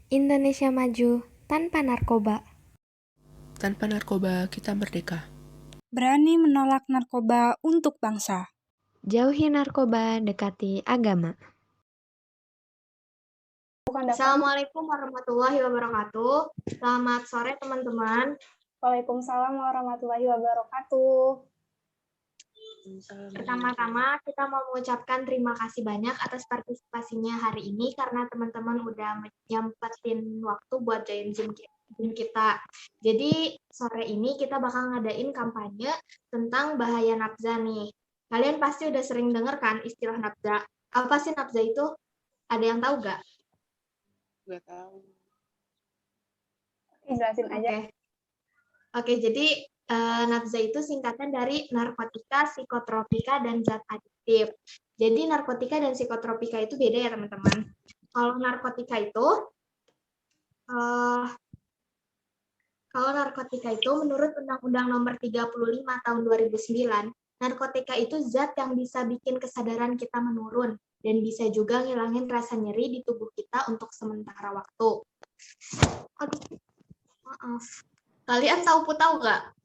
Indonesia maju tanpa narkoba. Tanpa narkoba, kita merdeka. Berani menolak narkoba untuk bangsa. Jauhi narkoba, dekati agama. Assalamualaikum warahmatullahi wabarakatuh. Selamat sore teman-teman. Waalaikumsalam warahmatullahi wabarakatuh. Pertama-tama kita mau mengucapkan terima kasih banyak atas partisipasinya hari ini karena teman-teman udah nyempetin waktu buat join Zoom kita. Jadi sore ini kita bakal ngadain kampanye tentang bahaya nafza nih. Kalian pasti udah sering dengar kan istilah nafza. Apa sih nafza itu? Ada yang tahu nggak? Nggak tahu. Jelasin aja. Oke, jadi nafza itu singkatan dari narkotika, psikotropika, dan zat adiktif. Jadi narkotika dan psikotropika itu beda ya teman-teman. Kalau narkotika itu menurut Undang-Undang Nomor 35 Tahun 2009, narkotika itu zat yang bisa bikin kesadaran kita menurun dan bisa juga ngilangin rasa nyeri di tubuh kita untuk sementara waktu. Aduh, maaf. Kalian tahu putau nggak?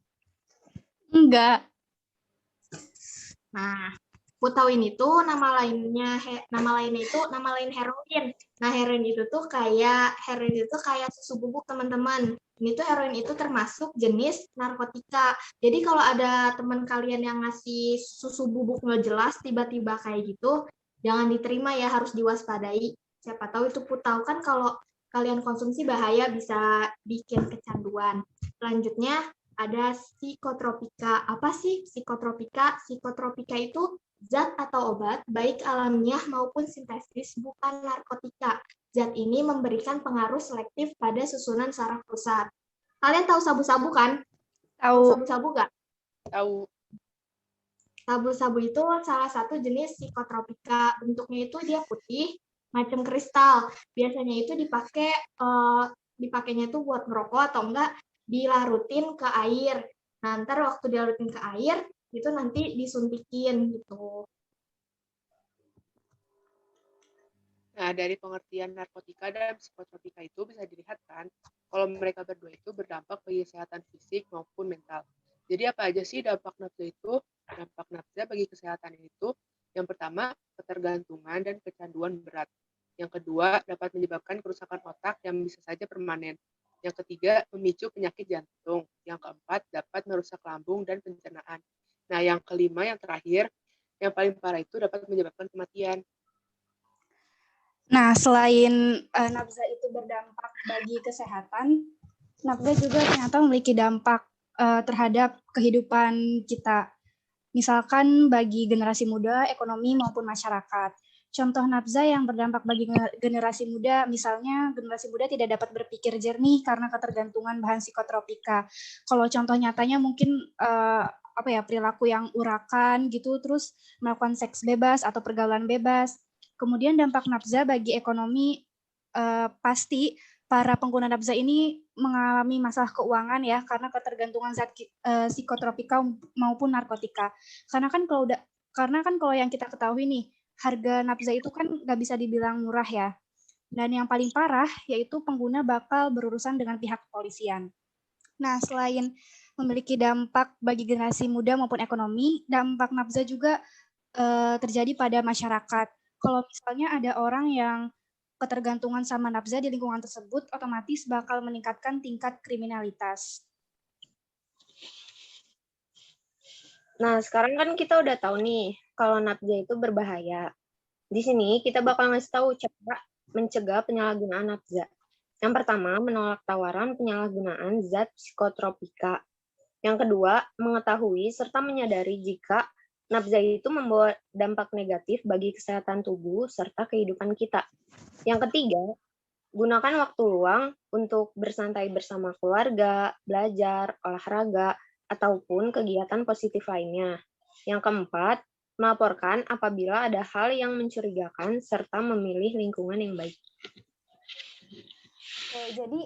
Enggak. Nah, putau ini tuh nama lain heroin. Nah, heroin itu kayak susu bubuk, teman-teman. Ini tuh heroin itu termasuk jenis narkotika. Jadi kalau ada teman kalian yang ngasih susu bubuk nggak jelas tiba-tiba kayak gitu, jangan diterima ya, harus diwaspadai. Siapa tahu itu putau, kan kalau kalian konsumsi bahaya, bisa bikin kecanduan. Selanjutnya ada psikotropika. Apa sih psikotropika? Psikotropika itu zat atau obat, baik alamiah maupun sintetis, bukan narkotika. Zat ini memberikan pengaruh selektif pada susunan saraf pusat. Kalian tahu sabu-sabu kan? Tahu. Sabu-sabu nggak? Tahu. Sabu-sabu itu salah satu jenis psikotropika. Bentuknya itu dia putih, macam kristal. Biasanya itu dipakainya itu buat ngerokok atau enggak dilarutin ke air. Nah, ntar waktu dilarutin ke air, itu nanti disuntikin gitu. Nah, dari pengertian narkotika dan psikotropika itu bisa dilihat kan, kalau mereka berdua itu berdampak bagi kesehatan fisik maupun mental. Jadi apa aja sih dampak nafza itu? Dampak nafza bagi kesehatan itu, yang pertama, ketergantungan dan kecanduan berat. Yang kedua, dapat menyebabkan kerusakan otak yang bisa saja permanen. Yang ketiga, memicu penyakit jantung. Yang keempat, dapat merusak lambung dan pencernaan. Nah, yang kelima, yang terakhir, yang paling parah itu dapat menyebabkan kematian. Nah, selain nafza itu berdampak bagi kesehatan, nafza juga ternyata memiliki dampak terhadap kehidupan kita. Misalkan bagi generasi muda, ekonomi maupun masyarakat. Contoh nafza yang berdampak bagi generasi muda, misalnya generasi muda tidak dapat berpikir jernih karena ketergantungan bahan psikotropika. Kalau contoh nyatanya mungkin perilaku yang urakan gitu, terus melakukan seks bebas atau pergaulan bebas. Kemudian dampak nafza bagi ekonomi, pasti para pengguna nafza ini mengalami masalah keuangan ya karena ketergantungan zat psikotropika maupun narkotika. Karena kan kalau yang kita ketahui nih, harga nafza itu kan nggak bisa dibilang murah ya. Dan yang paling parah yaitu pengguna bakal berurusan dengan pihak kepolisian. Nah, selain memiliki dampak bagi generasi muda maupun ekonomi, dampak nafza juga terjadi pada masyarakat. Kalau misalnya ada orang yang ketergantungan sama nafza di lingkungan tersebut, otomatis bakal meningkatkan tingkat kriminalitas. Nah, sekarang kan kita udah tahu nih kalau nafza itu berbahaya. Di sini kita bakal ngasih tahu cara mencegah penyalahgunaan nafza. Yang pertama, menolak tawaran penyalahgunaan zat psikotropika. Yang kedua, mengetahui serta menyadari jika nafza itu membawa dampak negatif bagi kesehatan tubuh serta kehidupan kita. Yang ketiga, gunakan waktu luang untuk bersantai bersama keluarga, belajar, olahraga, ataupun kegiatan positif lainnya. Yang keempat, melaporkan apabila ada hal yang mencurigakan serta memilih lingkungan yang baik. Oke, jadi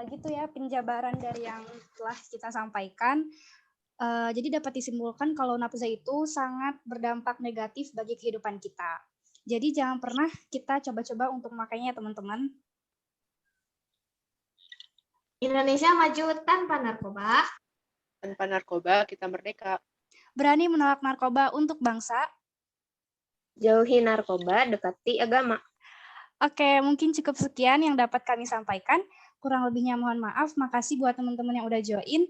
gitu ya penjabaran dari yang telah kita sampaikan. Jadi dapat disimpulkan kalau nafza itu sangat berdampak negatif bagi kehidupan kita. Jadi jangan pernah kita coba-coba untuk memakainya, teman-teman. Indonesia maju tanpa narkoba. Tanpa narkoba, kita merdeka. Berani menolak narkoba untuk bangsa. Jauhi narkoba, dekati agama. Oke, mungkin cukup sekian yang dapat kami sampaikan. Kurang lebihnya mohon maaf. Makasih buat teman-teman yang udah join.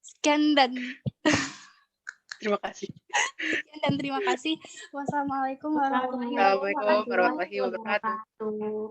Sekian dan Terima kasih. terima kasih. Wassalamualaikum warahmatullahi Assalamualaikum warahmatullahi wabarakatuh. wabarakatuh.